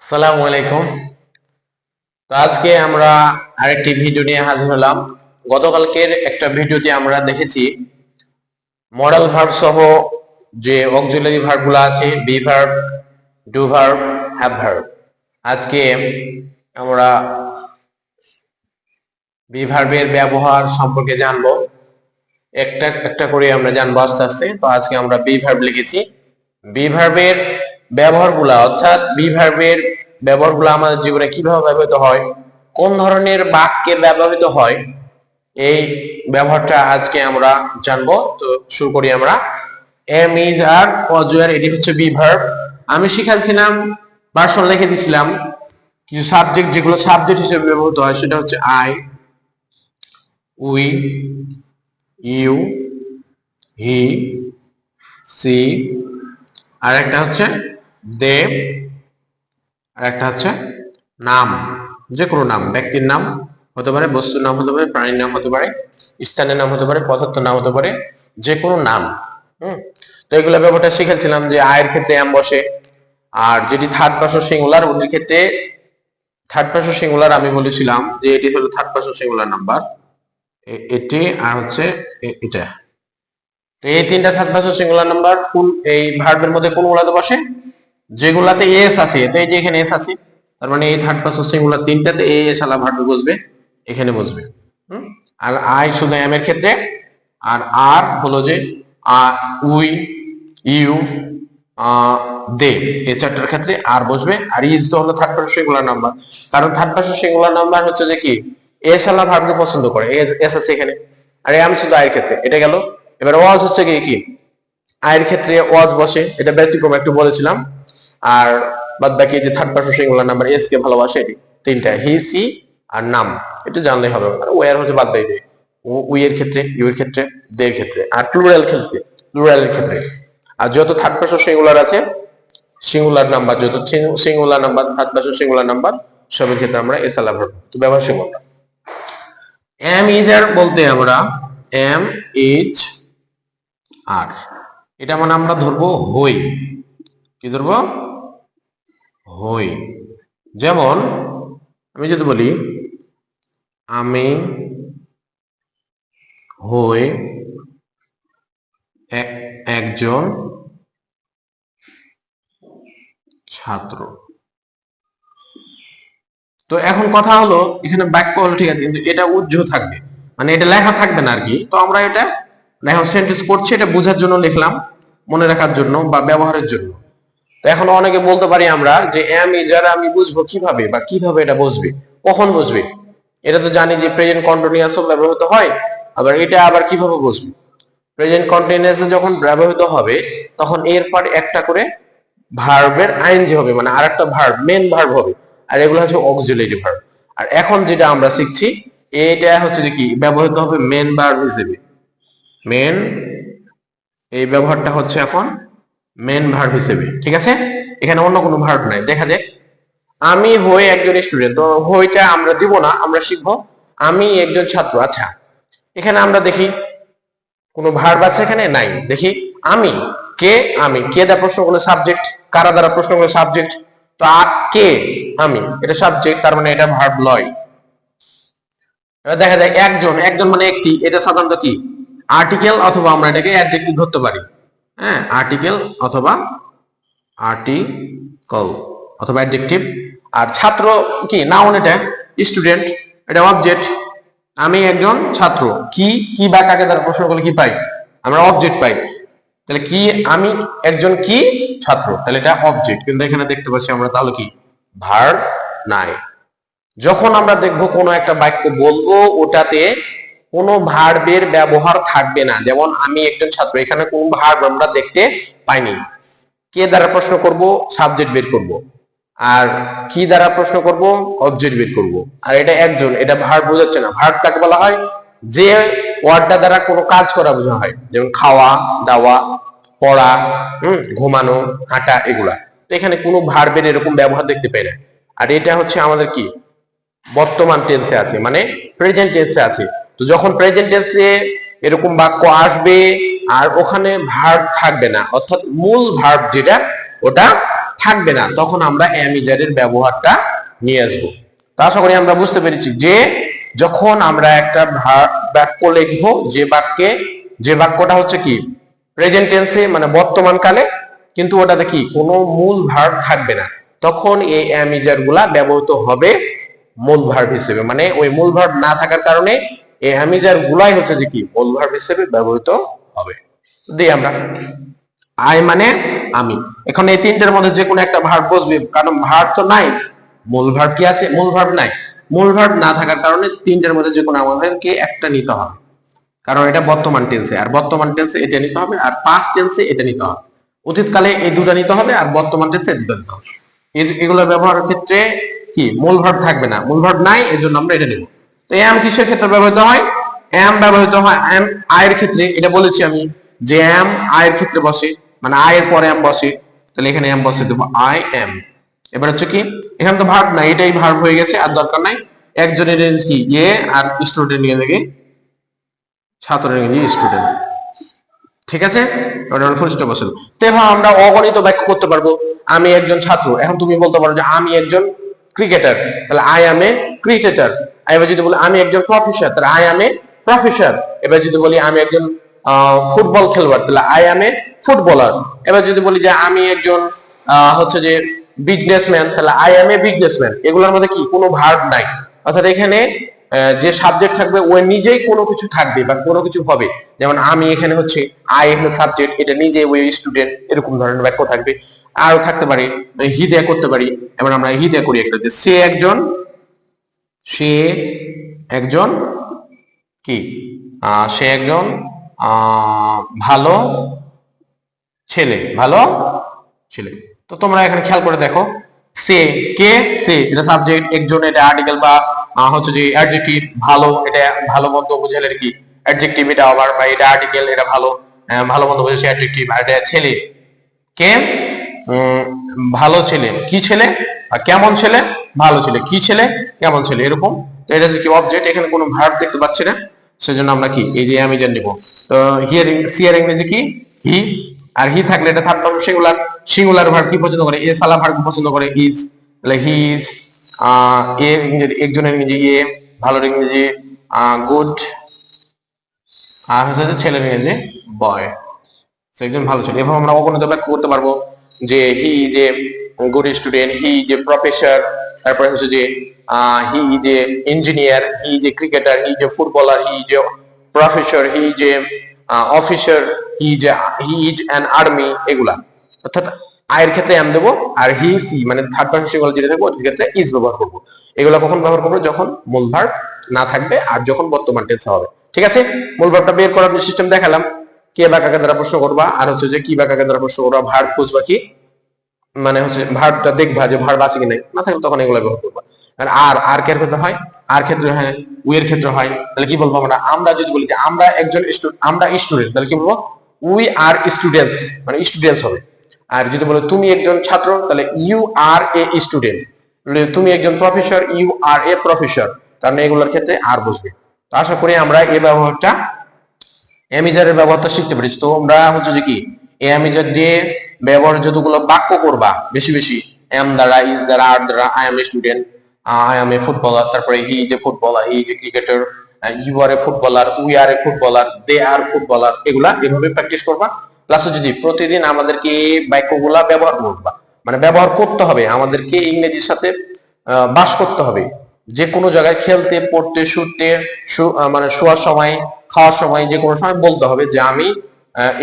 আসসালামু আলাইকুম। তো আজকে আমরা আরেকটি ভিডিও নিয়ে হাজির হলাম। গতকালকের একটা ভিডিওতে আমরা দেখেছি মডাল ভার্ব সহ যে অক্সিলারি ভার্বগুলো আছে, be verb, do verb, have verb. আজকে আমরা বি ভার্বের ব্যবহার সম্পর্কে জানবো, একটা একটা করে আমরা জানবো আস্তে আস্তে। তো আজকে আমরা বি ভার্ব লিখেছি। বি ভার্বের ব্যবহারগুলা, অর্থাৎ বি ভার্বের ব্যবহারগুলো আমাদের জীবনে কিভাবে ব্যবহৃত হয়, কোন ধরনের বাক্যে ব্যবহৃত হয়, এই ব্যবহারটা আজকে আমরা জানবো। তো শুরু করি আমরা। Am is are was were, এটি হচ্ছে বি ভার্ব। আমি শিখাচ্ছিলাম, ভার্সন লিখে দিছিলাম কিছু সাবজেক্ট, যেগুলো সাবজেক্ট হিসেবে ব্যবহৃত হয়, সেটা হচ্ছে I, we, you, he, she, আর একটা হচ্ছে দে, আর একটা হচ্ছে নাম। যে কোনো নাম, ব্যক্তির নাম হতে পারে, বস্তুর নাম হতে পারে, প্রাণীর নাম হতে পারে, স্থানের নাম হতে পারে, পদার্থের নাম হতে পারে, যে কোনো নাম। তো এগুলো ব্যাপারটা শিখেছিলাম যে আয়ের ক্ষেত্রে এম বসে, আর যেটি থার্ড পারসন সিঙ্গুলার, ওটির ক্ষেত্রে থার্ড পারসন সিঙ্গুলার আমি বলেছিলাম যে এটি হলো থার্ড পারসন সিঙ্গুলার নাম্বার, এটি আর হচ্ছে এটা। তো এই তিনটা থার্ড পারসন সিঙ্গুলার নাম্বার কোন এই ভার্বের মধ্যে কোনগুলাতে বসে? যেগুলাতে এস আছে। তো এই যে এখানে এস আছে, তার মানে এই থার্ড পারসন সিঙ্গুলার তিনটাতে এ এস আলা ভার্বে বসবে, এখানে বসবে। আর আই শুধু এম এর ক্ষেত্রে, আর আর হলো যে উই, ইউ, দে, এই চারটার ক্ষেত্রে আর বসবে। আর ইজ তো হলো থার্ড পারসন সিঙ্গুলার নাম্বার, কারণ থার্ড পারসন সিঙ্গুলার নাম্বার হচ্ছে যে কি এস আলা ভার্বকে পছন্দ করে, এস আছে এখানে। আর এম শুধু আয়ের ক্ষেত্রে, এটা গেল। এবার ওয়াজ হচ্ছে কি আয়ের ক্ষেত্রে ওয়াজ বসে, এটা ব্যতিক্রম একটু বলেছিলাম। আর বাদ বাকি যে third person singular number S K ভালোবাসে, এটি তিনটা, হি, সি আর নাম, এটা জানলেই হবে। আর ওয়ার হচ্ছে বাদ বাকি, উই এর ক্ষেত্রে, ইউ এর ক্ষেত্রে, দে এর ক্ষেত্রে, আর প্লুরাল ক্ষেত্রে, প্লুরালের ক্ষেত্রে। আর যত থার্ড পারসন সিঙ্গুলার আছে, সিঙ্গুলার নাম্বার যত singular number, third person singular number, সবের ক্ষেত্রে আমরা এস আলা ভার্ব। তো ব্যবহার শিখবো। এম ইজ আর বলতে আমরা এম ইজ আর, এটা মানে আমরা ধরবো হই। কি ধরবো? হই। যেমন আমি যদি বলি আমি হই একজন ছাত্র। তো এখন কথা হলো, এখানে বাক্য হলো ঠিক আছে, কিন্তু এটা উজ্জ্ব থাকবে, মানে এটা লেখা থাকবে না আর কি। তো আমরা এটা এখন সেন্টেন্স পড়ছি, এটা বোঝার জন্য লিখলাম, মনে রাখার জন্য বা ব্যবহারের জন্য। তো এখন অনেকে বলতে পারি আমরা যে এম ইজার আমি বুঝবো কিভাবে, বা কিভাবে এটা বুঝবে, কখন বুঝবে? এটা তো জানি যে প্রেজেন্ট কন্টিনিউয়াস ব্যবহৃত হয়, আবার এটা আবার কিভাবে বুঝবে? প্রেজেন্ট কন্টিনিউয়াসে যখন ব্যবহৃত হবে, তখন এরপর একটা করে ভার্বের আইএনজি হবে, মানে আরেকটা ভার্ব, মেন ভার্ব হবে। আর এগুলো হচ্ছে অক্সিলারি ভার্ব। আর এখন যেটা আমরা শিখছি, এটা হচ্ছে যে কি ব্যবহৃত হবে মেন ভার্ব হিসেবে। মেন, এই ব্যবহারটা হচ্ছে এখন মেন ভার্ব হিসেবে, ঠিক আছে? এখানে অন্য কোনো ভার্ব নাই। দেখা যায় আমি হই একজন স্টুডেন্ট, তো হইটা আমরা দিব না, আমরা শিখবো আমি একজন ছাত্র। আচ্ছা, এখানে আমরা দেখি কোনো ভার্ব আছে এখানে? নাই। দেখি আমি, কে? আমি, কে দ্বারা প্রশ্ন করলে সাবজেক্ট, কারা দ্বারা প্রশ্ন করলে সাবজেক্ট। তো কে, আমি, এটা সাবজেক্ট, তার মানে এটা ভার্ব লয়। এবার দেখা যায় একজন, একজন মানে একটি, এটা সাধারণত কি আর্টিকেল, অথবা আমরা এটাকে অ্যাডজেক্টিভ ধরতে পারি। হ্যাঁ, আর্টিকেল অথবা আর্টিকল অথবা অ্যাডজেক্টিভ। আর ছাত্র কি নাউন, এটা স্টুডেন্ট, এটা অবজেক্ট। আমি একজন ছাত্র, কি কি বা কাকে দ্বারা প্রশ্ন করলে কি পাই? আমরা অবজেক্ট পাই। তাহলে কি আমি একজন কি ছাত্র, তাহলে এটা অবজেক্ট। কিন্তু এখানে দেখতে পাচ্ছি আমরা তাহলে কি ভার্ব নাই। যখন আমরা দেখবো কোনো একটা বাক্য বলবো, ওটাতে কোনো ভার্বের ব্যবহার থাকবে না। যেমন আমি একজন ছাত্র, এখানে কোন ভার্ব আমরা দেখতে পাইনি। কে দ্বারা প্রশ্ন করব? সাবজেক্ট বের করব। আর কি দ্বারা প্রশ্ন করব? অবজেক্ট বের করব। আর এটা একজন, এটা ভার্ব বোঝাচ্ছে না। ভার্ব কাকে বলা হয়? যে ওয়ার্ডটা দ্বারা কোনো কাজ করা বোঝা হয়, যেমন খাওয়া দাওয়া, পড়া, ঘুমানো, হাঁটা, এগুলা। তো এখানে কোনো ভার্বের এরকম ব্যবহার দেখতে পাই না। আর এটা হচ্ছে আমাদের কি বর্তমান টেন্সে আছে, মানে প্রেজেন্ট টেন্সে আছে। তো যখন প্রেজেন্ট টেন্সে এরকম বাক্য আসবে আর ওখানে ভার্ব থাকবে না, অর্থাৎ মূল ভার্ব যেটা, ওটা থাকবে না, তখন আমরা am is are এর ব্যবহারটা নিয়ে আসবো। তো আশা করি আমরা বুঝতে পেরেছি যে যখন আমরা একটা বাক্য লিখবো, যে বাক্যটা হচ্ছে কি প্রেজেন্ট টেন্সে মানে বর্তমান কালে, কিন্তু ওটাতে কি কোনো মূল ভার্ব থাকবে না, তখন এই am is are গুলা ব্যবহৃত হবে মূল ভার্ব হিসেবে। মানে ওই মূল ভার্ব না থাকার কারণে এই am is are গুলাই হচ্ছে যে কি মূল ভার্ব হিসেবে ব্যবহৃত হবে। দিই আমরা আই মানে আমি, এখন এই তিনটের মধ্যে যে কোনো একটা ভার্ব বসবে, কারণ ভার্ব তো নাই, মূল ভার্ব কি আছে? মূল ভার্ব নাই। মূল ভার্ব না থাকার কারণে তিনটের মধ্যে যে কোনো আমাদেরকে একটা নিতে হবে, কারণ এটা বর্তমান টেন্সে, আর বর্তমান টেন্সে এটা নিতে হবে, আর পাস্ট টেন্সে এটা নিতে হবে। অতীতকালে এই দুটো নিতে হবে, আর বর্তমান টেন্সে এটা নিতে হবে। এগুলো ব্যবহারের ক্ষেত্রে কি মূল ভার্ব থাকবে না, মূল ভার্ব নাই, এজন্য আমরা এটা নেব। তো am কিসের ক্ষেত্রে ব্যবহৃত হয়? am ব্যবহৃত হয় am আয়ের ক্ষেত্রে, এটা বলেছি আমি যে am আয়ের ক্ষেত্রে বসে, মানে আয়ের পরে am বসে, তাহলে এখানে am বসে দেবো I am। এবার হচ্ছে কি এখানে তো ভার্ব নাই, এটাই ভার্ব হয়ে গেছে, আর দরকার নাই। একজনের রেঞ্জ কি আর স্টুডেন্ট নিয়ে দেখি ছাত্রের ইংরেজি স্টুডেন্ট, ঠিক আছে, ওটা ফুলস্টপ বসে। তো এবার আমরা অগণিত বাক্য করতে পারবো। আমি একজন ছাত্র, এখন তুমি বলতে পারো যে আমি একজন ক্রিকেটার, তাহলে আই এম এ ক্রিকেটার। এবার যদি বলি আমি একজন প্রফেসর, তাহলে আই এম এ প্রফেসর। এবার যদি বলি আমি একজন ফুটবল খেলোয়াড়, তাহলে আই এম এ ফুটবলার। এবার যদি বলি যে আমি একজন হচ্ছে যে বিজনেসম্যান, তাহলে আই এম এ বিজনেসম্যান। এগুলোর মধ্যে কি কোনো ভার্ব নাই, অর্থাৎ এখানে যে সাবজেক্ট থাকবে ও নিজেই কোনো কিছু থাকবে বা কোনো কিছু হবে। যেমন আমি এখানে হচ্ছে আই এখানে সাবজেক্ট, এটা নিজে ওই স্টুডেন্ট, এরকম ধরনের বাক্য থাকবে। আরো থাকতে পারে হি দিয়ে করতে পারি। এবার আমরা হি দিয়ে করি একটা, যে সে একজন কি সে একজন ভালো ছেলে, তো তোমরা এখানে খেয়াল করে দেখো, সে কে? সে এটা সাবজেক্ট, একজন এটা আর্টিকেল বা হচ্ছে যে অ্যাডজেক্টিভ। ভালো এটা ভালো মন্দ বোঝালে কি অ্যাডজেক্টিভ, এটা আবার বা এটা আর্টিকেল, এটা ভালো ভালো মন্দ বোঝাচ্ছে অ্যাডজেক্টিভ। আর এটা ছেলে কে? ভালো ছেলে। কি ছেলে? কেমন ছেলে? ভালো ছেলে। কি ছেলে? কেমন ছেলে, এরকম। তো এটা কি অবজেক্ট, এখানে কোনো ভার্ব দেখতে পাচ্ছি না, সেজন্য আমরা কি এই যে আমি জান নিব। তো হিয়ারিং সি এর ইংরেজি কি হি, আর হি থাকলে এটা third person singular. Singular verb কি পছন্দ করে? এ সালা ভার্ব পছন্দ করে ইজ, তাহলে হি ইজ। এর ইংরেজি একজনের ইংরেজি এ, ভালোর ইংরেজি গুড, আর হচ্ছে ছেলের ইংরেজি বয়। একজন ভালো ছেলে। এভাবে আমরা অগণিত বাক্য করতে পারবো, যে হি is a good student, he is a professor, তারপরে হচ্ছে যে হি is A engineer, he is a cricketer, he is a footballer, he is a professor, he is A officer, he is an army. এগুলা অর্থাৎ আয়ের ক্ষেত্রে M দেবো, আর he she মানে third person singular যেটা থাকবে ওর ক্ষেত্রে ইজ ব্যবহার করবো। এগুলো কখন ব্যবহার করবো? যখন মূল ভার্ব না থাকবে আর যখন বর্তমান টেন্স হবে। ঠিক আছে, মূল ভার্বটা বের করার সিস্টেম দেখালাম। কে বা কাকে দ্বারা প্রশ্ন করবা, আর হচ্ছে যে কি বা কাকে দ্বারা প্রশ্ন করবা, ভার্ব খুঁজবা, কি মানে হচ্ছে ভার্বটা দেখবা যে ভার্ব আছে কি নাই, না থাকলে তখন এগুলো ব্যবহার করবা। আর কে ক্ষেত্রে হয়? আর ক্ষেত্রে হয়, উই এর ক্ষেত্রে হয়। তাহলে কি বলবো আমরা? আমরা যদি বলি যে আমরা একজন আমরা স্টুডেন্ট, তাহলে কি বলবো? উই আর স্টুডেন্টস, মানে স্টুডেন্টস হবে। আর যদি বলো তুমি একজন ছাত্র, তাহলে ইউ আর এ স্টুডেন্ট। তুমি একজন প্রফেসর, ইউ আর এ প্রফেসর। কারণ এগুলোর ক্ষেত্রে আর বসবে। তো আশা করি আমরা এই ব্যবহারটা এমিজারের ব্যবহারটা শিখতে পেরেছি। তো আমরা হচ্ছে যে কি এমিজার দিয়ে ব্যবহার যতগুলো বাক্য করবা বেশি বেশি, এম দ্বারা, ইজ দ্বারা, আর দ্বারা, I am a student, I am a footballer, তারপরে he is a footballer, he is a cricketer, you are a footballer, we are a footballer, they are footballer, এগুলা এভাবে প্র্যাকটিস করবা। প্লাস যদি প্রতিদিন আমাদেরকে বাক্যগুলা ব্যবহার করবা, মানে ব্যবহার করতে হবে, আমাদেরকে ইংরেজির সাথে বাস করতে হবে। যে কোনো জায়গায় খেলতে, পড়তে, শুতে, মানে শোয়ার সময়, খাওয়ার সময়, যে কোনো সময় বলতে হবে যে আমি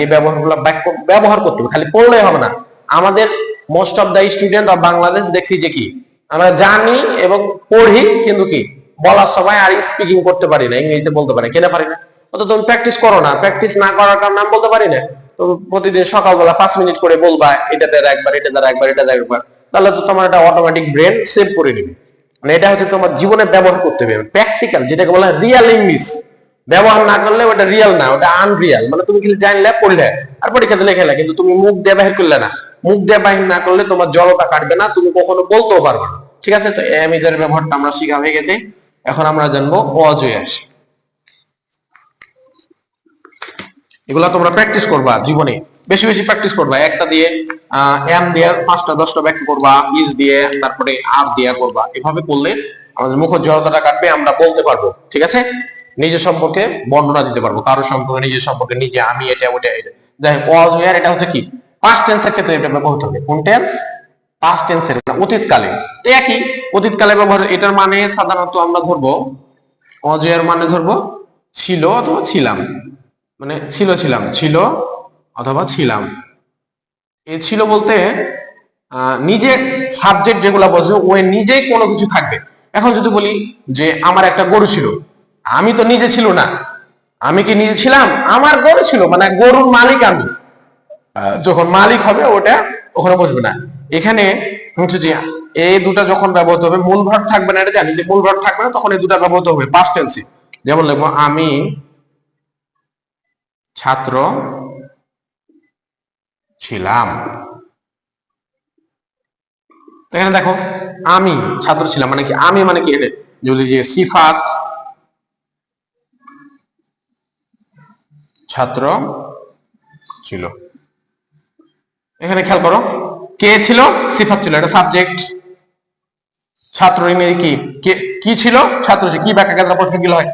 এই ব্যবহারগুলো বাক্য ব্যবহার করতে হবে, খালি পড়লেই হবে না। আমাদের most of the student of Bangladesh দেখছি যে কি আমরা জানি এবং পড়ি, কিন্তু কি বলার সময় আর স্পিকিং করতে পারি না, ইংরেজিতে বলতে পারি কেন পারি না? অত তুমি প্র্যাকটিস করো না, প্র্যাকটিস না করার কারণে আমি বলতে পারি না। তো প্রতিদিন সকালবেলা 5 মিনিট করে বলবা, এটা দ্বারা একবার, এটা দ্বারা একবার, এটা দ্বারা একবার, তাহলে তো তোমার এটা অটোমেটিক ব্রেন সেভ করে নেবে। মানে এটা হচ্ছে তোমার জীবনে ব্যবহার করতে হবে, প্র্যাকটিক্যাল, যেটাকে বলা হয় রিয়েল ইংলিশ। ব্যবহার না করলে ওটা রিয়েল না, ওটা আনরিয়াল। মানে তুমি খালি জানলে, পড়লে আর পরীক্ষাতে লেখালে, কিন্তু তুমি মুখ দিয়ে বাহির করলে না। মুখ দিয়ে বাহির না করলে তোমার জড়তা কাটবে না, তুমি কখনো বলতেও পারবে না। ঠিক আছে, তো এমিজারের ব্যবহারটা আমরা শিখা হয়ে গেছে। এখন আমরা জানবো অজয়াস। এগুলা তোমরা প্র্যাকটিস করবা জীবনে। বেশি বেশি প্র্যাকটিস করবা, একটা দিয়ে এম দিয়ে 5টা 10টা ব্যাখ্যা করবা, ইজ দিয়ে, তারপরে আর দিয়ে করবা। এভাবে করলে আমাদের মুখের জড়তাটা কাটবে, আমরা বলতে পারবো, ঠিক আছে? নিজের সম্পর্কে বর্ণনা দিতে পারবো, কারোর সম্পর্কে, নিজের সম্পর্কে নিজে, আমি এটা ওটা এটা। যাই ওয়াজ ওয়্যার এটা হচ্ছে কি পাস্ট টেন্সের ক্ষেত্রে এটা ব্যবহৃত হবে। কোন টেন্স? পাস্ট টেন্সের, অতীতকালে। একই অতীতকালে ব্যবহার। এটার মানে সাধারণত আমরা ধরবো, ওয়াজ ওয়্যার মানে ধরবো ছিল অথবা ছিলাম, মানে ছিল ছিলাম, ছিল অথবা ছিলাম। এ ছিল বলতে নিজে সাবজেক্ট যেগুলো বসবে ওই নিজেই কোনো কিছু থাকবে। এখন যদি বলি যে আমার একটা গরু ছিল, আমি তো নিজে ছিল না, আমি কি নিজে ছিলাম? আমার গরু ছিল, মানে গরুর মালিক আমি। যখন মালিক হবে ওটা ওখানে বসবে না। এখানে হচ্ছে যে এই দুটা যখন ব্যবহৃত হবে, মূল ভার্ব থাকবে না, এটা জানি যে মূল ভার্ব থাকবে না, তখন এই দুটা ব্যবহৃত হবে পাস্ট টেন্সে। যেমন লিখবো আমি ছাত্র ছিলাম। এখানে দেখো আমি ছাত্র ছিলাম মানে কি, আমি মানে কি, যদি যে সিফাত ছাত্র ছিল। এখানে খেয়াল করো, কে ছিল? সিফাত ছিল, এটা সাবজেক্ট। ছাত্র ইংরেজি কি, কি ছিল? ছাত্র ছিল। কি ব্যাখ্যা কেন্দ্র প্রশ্ন কি হয়?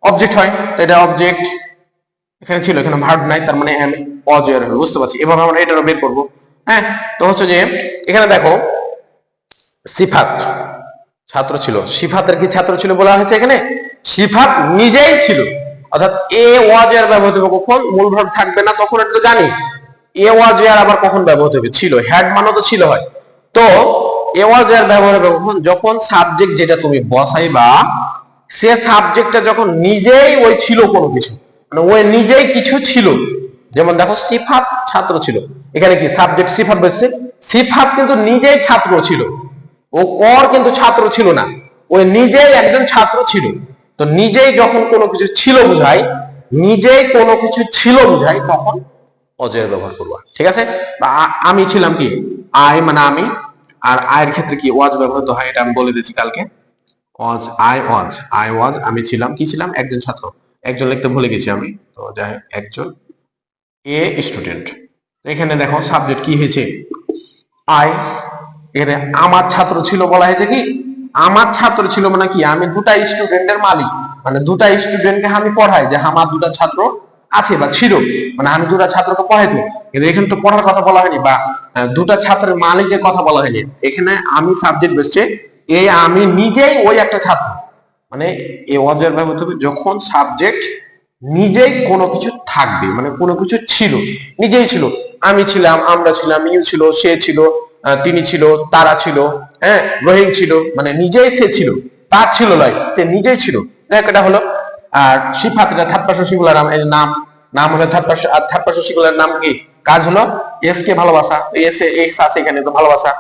অবজেক্ট হয়, তো এটা অবজেক্ট। এখানে ছিল, এখানে ভার্ব নাই, তার মানে অজের হবে, বুঝতে পারছি। এভাবে আমরা এটারও বের করবো। হ্যাঁ, তো হচ্ছে যে এখানে দেখো সিফাত ছাত্র ছিল, সিফাতের কি ছাত্র ছিল বলা হয়েছে এখানে? সিফাত নিজেই ছিল। অর্থাৎ এ ওয়াজ এর ব্যবহৃত হবে কখন? মূল ভার্ব থাকবে না, তখন এটা তো জানি। এ ওয়াজ এর আবার কখন ব্যবহৃত হবে? ছিল। হ্যাড মানে তো ছিল হয়। তো এ ওয়াজ এর ব্যবহার হবে কখন? যখন সাবজেক্ট যেটা তুমি বসাইবা সে সাবজেক্টটা যখন নিজেই ওই ছিল কোনো কিছু, মানে ওই নিজেই কিছু ছিল। যেমন দেখো সিফাত ছাত্র ছিল, এখানে কি সাবজেক্ট সিফাত বসছে, সিফাত কিন্তু নিজেই ছাত্র ছিল, ও কর কিন্তু ছাত্র ছিল না, ওই নিজেই একজন ছাত্র ছিল। তো নিজেই যখন কোনো কিছু ছিল বুঝাই, নিজেই কোনো কিছু ছিল বুঝাই, তখন অজের ব্যবহার করবা, ঠিক আছে? বা আমি ছিলাম কি, আই মানে আমি, আর আয়ের ক্ষেত্রে কি ওয়াজ ব্যবহৃত হয়, এটা আমি বলে দিয়েছি কালকে। ওয়াজ, আই ওয়াজ আমি ছিলাম, কি ছিলাম? একজন ছাত্র। একজন লিখতে ভুলে গেছি আমি, তো যাই হোক, একজন এ স্টুডেন্ট। এখানে দেখো সাবজেক্ট কি হয়েছে? আই। এখানে আমার ছাত্র ছিল বলা হয়েছে কি, আমার ছাত্র ছিল মানে কি, আমি দুটা স্টুডেন্টের মালিক, মানে দুটা স্টুডেন্টকে আমি পড়াই, যে আমার দুটা ছাত্র আছে বা ছিল, মানে আমি দুটা ছাত্রকে পড়াইতো। কিন্তু এখানে তো পড়ার কথা বলা হয়নি, বা দুটা ছাত্রের মালিকের কথা বলা হয়নি। এখানে আমি সাবজেক্ট বসছে, এই আমি নিজেই ওই একটা ছাত্র, মানে এ অজের ব্যবহৃত হবে যখন সাবজেক্ট নিজেই কোনো কিছু থাকবে, মানে কোনো কিছু ছিল, নিজেই ছিল। আমি ছিলাম, আমরা ছিলাম, ইউ ছিল, সে ছিল, তিনি ছিল, তারা ছিল, হ্যাঁ, রহিম ছিল, মানে নিজেই সে ছিল, তার ছিল নয়, সে নিজেই ছিল। দেখ এটা হলো। আর সিফাত, এটা থার্ড পারসন সিঙ্গুলার নাম, এর নাম, নাম হলো থার্ড পারসন। আর থার্ড পারসন সিঙ্গুলার নাম কি, কাজ হলো এস কে ভালোবাসা, এস এক্স আছে এখানে, তো ভালোবাসা,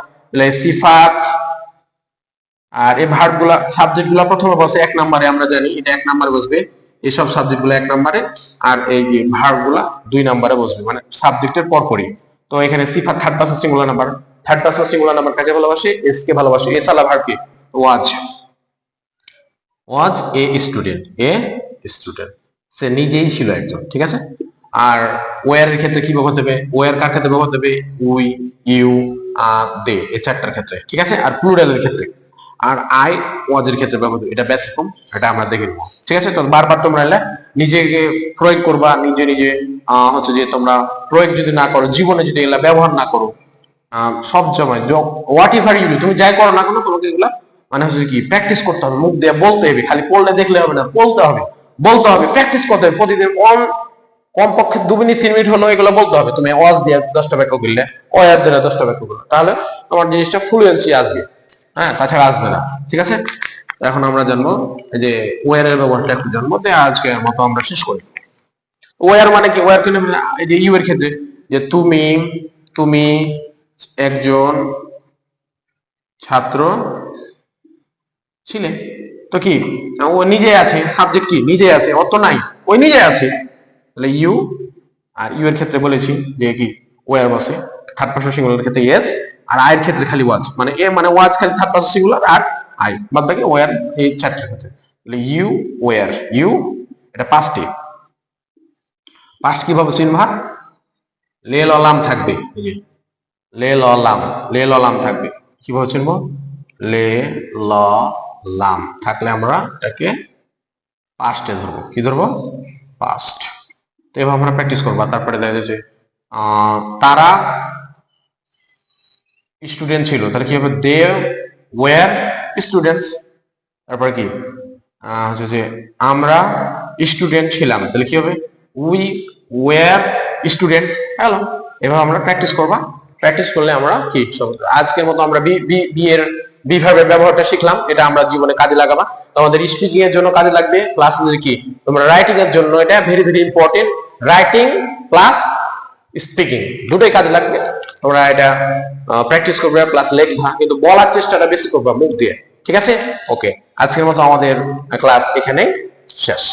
সিফাত। আর এই ভার্ব গুলা, সাবজেক্ট গুলা প্রথমে বসে 1 নম্বরে, আমরা জানি এটা 1 নম্বরে বসবে, এইসব সাবজেক্ট গুলো 1 নম্বরে, আর এই যে ভার্ব গুলা 2 নম্বরে বসবে, মানে সাবজেক্টের পরপরই। তো এখানে Sifat third person singular number, third person singular number কাকে ভালোবাসে? এস কে ভালোবাসে। এস আলা ভার্ব কি, ওয়াজ, ওয়াজ এ স্টুডেন্ট, এ স্টুডেন্ট, সে নিজেই ছিল একজন, ঠিক আছে? আর ওয়ার এর ক্ষেত্রে কি ব্যবহার হবে? ওয়ার কার ক্ষেত্রে ব্যবহার হবে? উই, ইউ, দে, এই চারটার ক্ষেত্রে, ঠিক আছে? আর প্লুরালের ক্ষেত্রে। আর আই ওয়াজের ক্ষেত্রে ব্যবহার হবে, এটা ব্যতিক্রম, এটা আমরা দেখে নেব, ঠিক আছে? তো বারবার তোমরা এলে নিজেকে প্রয়োগ করবা, নিজে নিজে হচ্ছে যে তোমরা প্রয়োগ যদি না করো, জীবনে যদি এগুলা ব্যবহার না করো, সব সময় হোয়াট এভার ইউ ডু, তুমি যাই করো না কেন, তোমাকে এগুলা মানে হচ্ছে কি প্র্যাকটিস করতে হবে, মুখ দিয়ে বলতে হবে, খালি পড়লে দেখলে হবে না, বলতে হবে, বলতে হবে, প্র্যাকটিস করতে হবে প্রতিদিন। কমপক্ষে 2 মিনিট 3 মিনিট হলো এগুলো বলতে হবে। তুমি ওয়াজ দিয়ে 10টা বাক্য বললে, ওয়ার দিয়ে 10টা বাক্য বললে, তাহলে তোমার জিনিসটা ফ্লুয়েন্সি আসবে, হ্যাঁ, তাছাড়া আসবে না, ঠিক আছে? এখন আমরা জানবো এই যে ওয়ার এর ব্যবহারটা একটু জানবো, তাই আজকের মতো আমরা শেষ করি। ওয়ার মানে কি? ওয়ার কেন, এই যে ইউ এর ক্ষেত্রে, যে তুমি, তুমি একজন ছাত্র ছিলে, তো কি ও নিজে আছে, সাবজেক্ট কি নিজে আছে, অত নাই, ওই নিজে আছে, তাহলে ইউ। আর ইউ এর ক্ষেত্রে বলেছি যে কি ওয়ার বসে, থার্ড পারসন সিঙ্গুলার ক্ষেত্রে ইয়েস, আর আই এর ক্ষেত্রে খালি ওয়াজ, মানে এ মানে ওয়াজ খালি থার্ড পারসন সিঙ্গুলার, আর আই বাদ বাকি ওয়ার, এই চারটার ক্ষেত্রে। তাহলে ইউ ওয়ার, ইউ এটা পাস্টে। পাস্ট কিভাবে চিনবা? লে ল লাম থাকবে, এই যে লে ল লাম, লে ল লাম থাকবে। কিভাবে চিনবো? লে ল লাম থাকলে আমরা এটাকে পাস্টে ধরবো। কি ধরবো? পাস্ট। তো এবার আমরা প্র্যাকটিস করবো। তারপরে দেখা যাচ্ছে তারা স্টুডেন্ট ছিল, তাহলে কি হবে? They were students. তারপরে কি হচ্ছে যে আমরা স্টুডেন্ট ছিলাম, তাহলে কি হবে? We were students. হ্যালো, এবার আমরা প্র্যাকটিস করবা। প্র্যাকটিস করলে আমরা কি আজকের মতো আমরা বি এর বি ভার্বের ব্যবহারটা শিখলাম। এটা আমরা জীবনে কাজে লাগাবা। তোমাদের স্পিকিং এর জন্য কাজে লাগবে, প্লাস কি তোমরা রাইটিং এর জন্য এটা very very important. Writing plus speaking দুটোই কাজে লাগবে। তোমরা এটা প্র্যাকটিস করবে প্লাস লেখা, কিন্তু বলার চেষ্টাটা বেশি করবে মুখ দিয়ে। ঠিক আছে? ওকে, আজকের মতো আমাদের ক্লাস এখানেই শেষ।